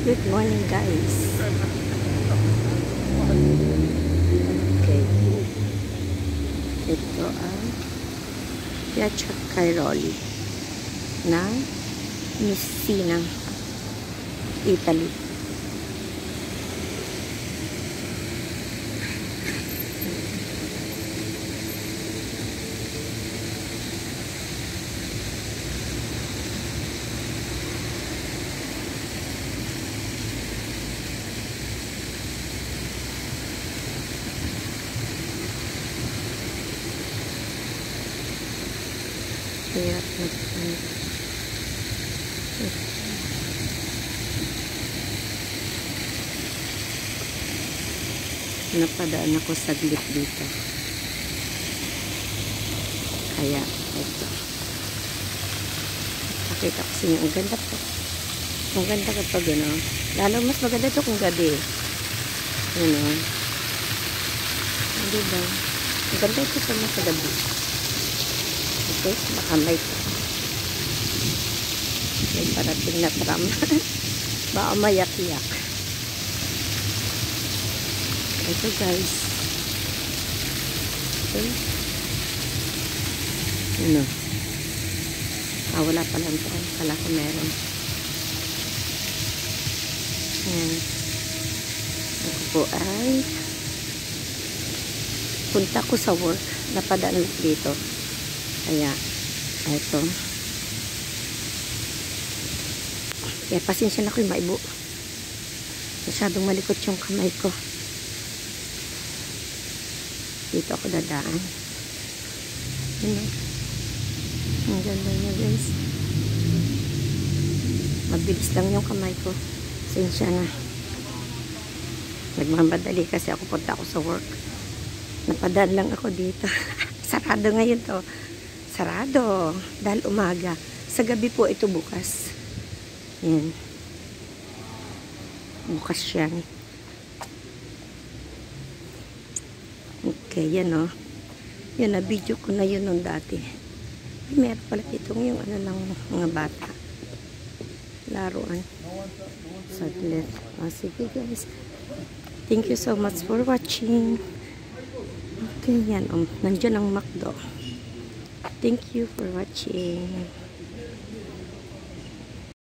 Good morning, guys. Okay. Ito ang Piazza Cairoli na Messina, Italy. Kaya napadaan ako saglit dito. Kaya ito. Pakita ko sa inyo. Ang ganda po. Ang ganda kapag ano. Lalo mas maganda ito kung gabi. Ano. Hindi ba? Ang ganda ito sa mga gabi. Okay, baka may parating na tram. Baka mayak-yak. Ito guys. Okay. Ano? Wala palang tram. Kala ko meron. Ayan. Ako po ay punta ko sa work. Napadaan dito. Kaya, ito. Kaya, pasensya na ko yung maibo. Masyadong malikot yung kamay ko. Dito ako dadaan. Ano? Ang ganda niya, guys. Mabilis lang yung kamay ko. Pasensya na. Nagmamadali kasi ako punta ako sa work. Napadaan lang ako dito. Sarado ngayon to. Sarado. Dahil umaga. Sa gabi po ito bukas. Yan. Bukas yan. Okay, yan o. Yan, na-video ko na yun nung dati. Meron pala itong yung ano lang mga bata. Laruan. Saglit. Sige guys. Thank you so much for watching. Okay, yan. Nandiyan ang McDo. Thank you for watching.